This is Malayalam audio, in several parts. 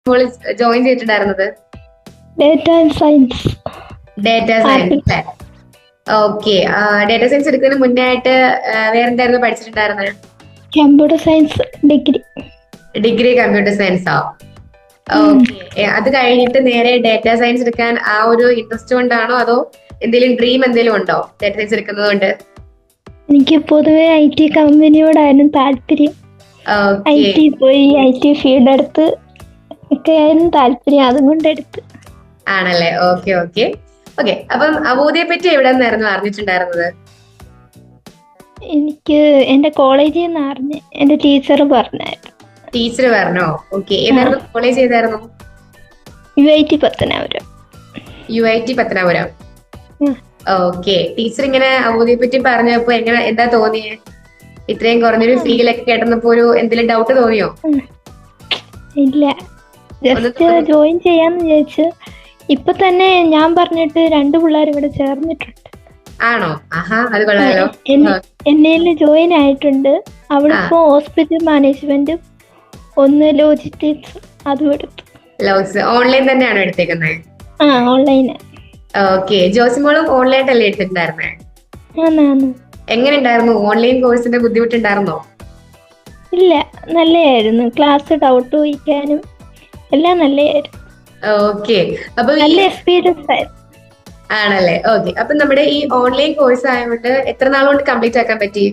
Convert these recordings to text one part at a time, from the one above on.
മോള് ജോയിൻ ചെയ്തിട്ടുണ്ടായിരുന്നത്? Data science. ഡേറ്റ സയൻസ് അല്ലേ? ഓക്കെ. ഡേറ്റ സയൻസ് എടുക്കുന്നതിന് മുന്നേ ആയിട്ട് വേറെന്തായിരുന്നു പഠിച്ചിട്ടുണ്ടായിരുന്നത്? Computer science degree. Degree computer സയൻസോ? ഓക്കെ. അത് കഴിഞ്ഞിട്ട് നേരെ ഡേറ്റ സയൻസ് എടുക്കാൻ ആ ഒരു ഇൻട്രസ്റ്റ് കൊണ്ടാണോ, അതോ എന്തെങ്കിലും ഡ്രീം എന്തെങ്കിലും ഉണ്ടോ ഡേറ്റ സയൻസ് എടുക്കുന്നത് കൊണ്ട്? എനിക്ക് പൊതുവെ IT കമ്പനിയോടായിരുന്നു താല്പര്യം. IT പോയി IT ഫീൽഡ് എടുത്ത് ഒക്കെ ആയിരുന്നു താല്പര്യം, അതുകൊണ്ട് എടുത്ത്. ആണല്ലേ? Okay okay okay. അപ്പം അവോധയെ പറ്റി എവിടെ നിന്നായിരുന്നു അറിഞ്ഞിട്ടുണ്ടായിരുന്നത്? എനിക്ക് എന്റെ കോളേജിൽ നിന്ന് അറിഞ്ഞ് എന്റെ ടീച്ചർ പറഞ്ഞായിരുന്നു. ടീച്ചർ പറഞ്ഞോ? ഓക്കെ. ഏതായിരുന്നു കോളേജ്? ഏതായിരുന്നു? UIT Pathanapuram. UIT Pathanapuram. Okay. Teacher ഇങ്ങനെ അവോധയെ പറ്റി പറഞ്ഞപ്പോ എന്താ തോന്നിയേ? ഇത്രയും കുറഞ്ഞൊരു ഫീലൊക്കെ കേട്ടപ്പോ ഒരു എന്തെങ്കിലും ഡൗട്ട് തോന്നിയോ? ഇല്ല, ജസ്റ്റ് ജോയിൻ ചെയ്യാന്ന് വിചാരിച്ചു. ഇപ്പൊ തന്നെ ഞാൻ പറഞ്ഞിട്ട് 2 പിള്ളേർ ഇവിടെ ചേർന്നിട്ടുണ്ട്. ആണോ? ആഹാ, അത് കൊള്ളാലോ. എന്നെ ജോയിൻ ആയിട്ടുണ്ട്. അവിടെ ഇപ്പോ ഹോസ്പിറ്റൽ മാനേജ്മെന്റ്, ഒന്ന് ലോജിസ്റ്റിക്സ്, അതും എടുത്തു. ഓൺലൈൻ തന്നെയാണോ എടുത്തേക്കുന്നത്? ഓൺലൈന്. ഓക്കെ. ജോസിമോളും ഓൺലൈനായിട്ടല്ലേ എടുത്തിട്ടുണ്ടായിരുന്നേ? എങ്ങനെ ഉണ്ടായിരുന്നു? ഓൺലൈൻ കോഴ്സിന്റെ ബുദ്ധിമുട്ടുണ്ടായിരുന്നോ? ഇല്ല, നല്ലതായിരുന്നു. ക്ലാസ് ഡൗട്ട് ചോദിക്കാനും എല്ലാം നല്ലതായിരുന്നു. ഓക്കെ. അപ്പൊ നല്ല എക്സ്പീരിയൻസ് ആയിരുന്നു. ആണല്ലേ? ഓക്കെ. അപ്പൊ നമ്മുടെ ഈ ഓൺലൈൻ കോഴ്സ് ആയതുകൊണ്ട് എത്ര നാൾ കൊണ്ട് കംപ്ലീറ്റ് ആക്കാൻ പറ്റി?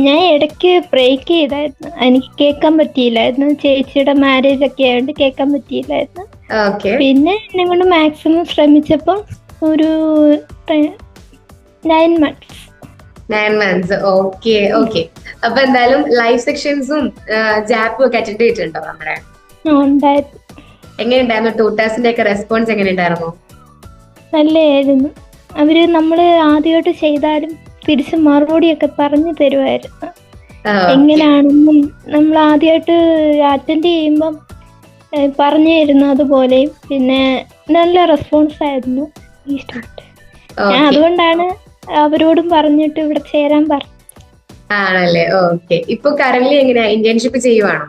ഞാൻ ഇടയ്ക്ക് ബ്രേക്ക് ചെയ്തായിരുന്നു, എനിക്ക് കേൾക്കാൻ പറ്റിയില്ലായിരുന്നു. ചേച്ചിയുടെ മാരേജ് ഒക്കെ ആയതുകൊണ്ട് കേൾക്കാൻ പറ്റിയില്ലായിരുന്നു. പിന്നെ എന്നെ കൊണ്ട് മാക്സിമം ശ്രമിച്ചപ്പോ ഒരു 9 months. 9 months. Okay okay. അപ്പൊ എന്തായാലും ലൈവ് സെക്ഷൻസും ജാപ്പും ഒക്കെ അറ്റൻഡ് ചെയ്തിട്ടുണ്ടോ നമ്മുടെ? ഉണ്ടായിരുന്നു. എങ്ങനെയുണ്ടായിരുന്നു? ട്യൂട്ടേഴ്സിന്റെ ഒക്കെ റെസ്പോൺസ് എങ്ങനെയുണ്ടായിരുന്നു? നല്ലതായിരുന്നു. അവര് നമ്മള് ആദ്യമായിട്ട് ചെയ്താലും തിരിച്ച് മറുപടിയൊക്കെ പറഞ്ഞു തരുമായിരുന്നു. എങ്ങനെയാണെന്നും നമ്മൾ ആദ്യമായിട്ട് അറ്റൻഡ് ചെയ്യുമ്പം പറഞ്ഞു തരുന്നു അതുപോലെയും. പിന്നെ നല്ല റെസ്പോൺസ് ആയിരുന്നു. ഞാൻ അതുകൊണ്ടാണ് അവരോടും പറഞ്ഞിട്ട് ഇവിടെ ചേരാൻ പറഞ്ഞു. ആണല്ലേ? ഓക്കെ. ഇപ്പൊ കറന്റ് എങ്ങനെയാ? ഇന്റേൺഷിപ്പ് ചെയ്യുവാണോ?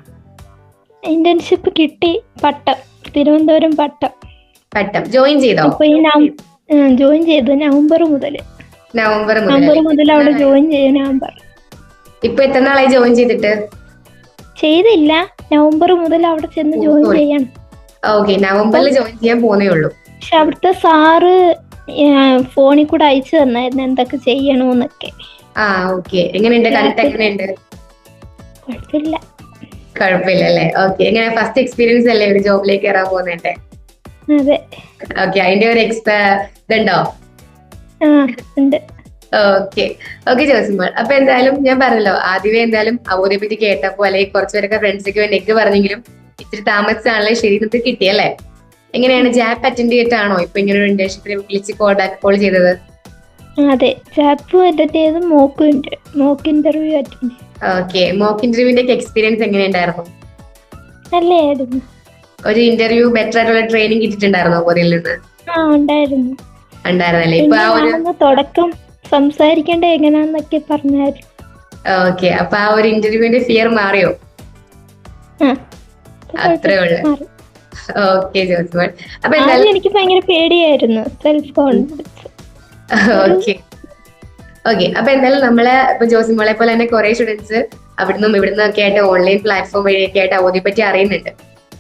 ഇന്റേൺഷിപ്പ് കിട്ടി, പട്ടം, തിരുവനന്തപുരം പട്ടം. ജോയിൻ ചെയ്തോ? ജോയിൻ ചെയ്തു നവംബർ മുതൽ അവിടെ ജോയിൻ ചെയ്യും. നവംബർ. ഇപ്പൊ എത്ര നാളായി ജോയിൻ ചെയ്തിട്ട്? ചെയ്തില്ല, നവംബർ മുതൽ അവിടെ ചെന്ന് ജോയിൻ ചെയ്യണം. ഓക്കെ. നവംബറിൽ ജോയിൻ ചെയ്യാൻ പോകുന്നേ ഉള്ളൂ. പക്ഷെ അവിടുത്തെ സാറ് ഫോണിൽ കൂടെ അയച്ചു തന്നായിരുന്നു എന്തൊക്കെ ചെയ്യണോന്നൊക്കെ. എങ്ങനെയുണ്ട്? കറക്റ്റ് എങ്ങനെയുണ്ട്? കുഴപ്പമില്ല അല്ലേ? ഓക്കെ. എങ്ങനെ ഫസ്റ്റ് എക്സ്പീരിയൻസ് അല്ലേ ഒരു ജോബിലേക്ക് കയറാൻ പോകുന്നതിന്റെ? അതെ. ഓക്കെ. അതിന്റെ ഒരു ഇതുണ്ടോ? Okay okay Josymol. അപ്പൊ എന്തായാലും ഞാൻ പറഞ്ഞല്ലോ, ആദ്യമേ എന്തായാലും അവോധയെ പറ്റി കേട്ടപ്പോ അല്ലെങ്കിൽ കുറച്ചുപേരൊക്കെ ഫ്രണ്ട്സൊക്കെ നെഗ് പറഞ്ഞെങ്കിലും ഇച്ചിരി താമസിച്ചാണല്ലേ ശരി നമുക്ക് കിട്ടിയല്ലേ? എങ്ങനെയാണ് ജാപ്പ് അറ്റൻഡ് ചെയ്തിട്ടാണോ ഇപ്പൊ ഇങ്ങനെ ഒരു ഇന്റേൺഷിപ്പിന് വിളിച്ച് കോൾ ചെയ്തത്? അതെ, ജാപ്പ് അറ്റൻഡ് ചെയ്ത് mock interview attend. Okay. Mock ഇന്റർവ്യൂവിന്റെ എക്സ്പീരിയൻസ് എങ്ങനെയുണ്ടായിരുന്നു? നല്ലതായിരുന്നു. ഒരു ഇന്റർവ്യൂ ബെറ്റർ ആയിട്ടുള്ള ട്രെയിനിങ് കിട്ടിയിട്ടുണ്ടായിരുന്നോ അവരിൽ നിന്ന്? ഉണ്ടായിരുന്നല്ലേ? ഇപ്പൊ ആ ഒരു തുടക്കം സംസാരിക്കേണ്ട എങ്ങനെയാന്നൊക്കെ പറഞ്ഞായിരുന്നു. ഓക്കെ. അപ്പൊ ആ ഒരു ഇന്റർവ്യൂവിന്റെ ഫിയർ മാറിയോ? അത്രേ ഉള്ളു. ഓക്കെ ജോസിമോൾ. അപ്പൊ എന്തായാലും എനിക്ക് ഭയങ്കര പേടിയായിരുന്നു, സെൽഫ് കോൺഫിഡൻസ്. Okay okay. അപ്പൊ എന്തായാലും നമ്മള് ഇപ്പൊ ജോസിമോളെ പോലെ തന്നെ കുറെ സ്റ്റുഡൻസ് അവിടുന്നും ഇവിടുന്നും ഒക്കെ ആയിട്ട് ഓൺലൈൻ പ്ലാറ്റ്ഫോം വഴിയൊക്കെ ആയിട്ട് അവോധയെ പറ്റി അറിയുന്നുണ്ട്.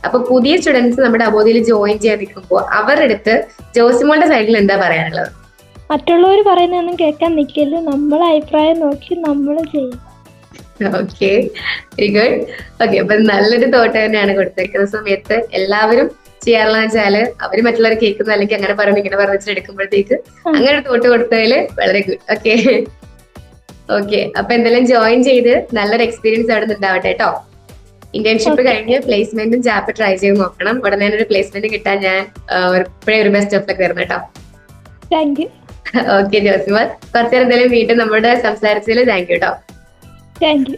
അപ്പൊ പുതിയ സ്റ്റുഡൻസ് നമ്മുടെ അവോധയിൽ ജോയിൻ ചെയ്യാൻ നിൽക്കുമ്പോൾ അവരുടെ അടുത്ത് ജോസിമോളുടെ സൈഡിൽ എന്താ പറയാനുള്ളത്? മറ്റുള്ളവർ പറയുന്നതൊന്നും കേൾക്കാൻ നിൽക്കല്, നമ്മളെ അഭിപ്രായം നോക്കി നമ്മൾ ചെയ്യും. Okay, very good. ഓക്കെ. അപ്പൊ നല്ലൊരു തോട്ട് തന്നെയാണ് കൊടുത്തേക്കുന്ന സമയത്ത് എല്ലാവരും ചെയ്യാറുള്ള വെച്ചാല് അവര് മറ്റുള്ളവർ കേൾക്കുന്ന അല്ലെങ്കിൽ അങ്ങനെ പറയുന്നത് ഇങ്ങനെ പറഞ്ഞിട്ട് എടുക്കുമ്പോഴത്തേക്ക് അങ്ങനെ ഒരു തോട്ട് കൊടുത്തതില് വളരെ ഗുഡ്. Okay okay. അപ്പൊ എന്തെങ്കിലും ജോയിൻ ചെയ്ത് നല്ലൊരു എക്സ്പീരിയൻസ് അവിടെ നിന്ന് ഉണ്ടാവട്ടെ കേട്ടോ. ഇന്റേൺഷിപ്പ് കഴിഞ്ഞ് പ്ലേസ്മെന്റും ജാപ്പ് ട്രൈ ചെയ്ത് നോക്കണം. ഉടനെ ഒരു പ്ലേസ്മെന്റ് കിട്ടാൻ ഞാൻ ഇപ്പോഴേ ഒരു ബെസ്റ്റ് ഓഫ് ലക്ക് തരുന്നു കേട്ടോ. ഓക്കെ ജോസിമോൾ, കുറച്ചേരം എന്തായാലും വീണ്ടും നമ്മുടെ സംസാരിച്ചതിൽ താങ്ക് യു കേട്ടോ. Thank you.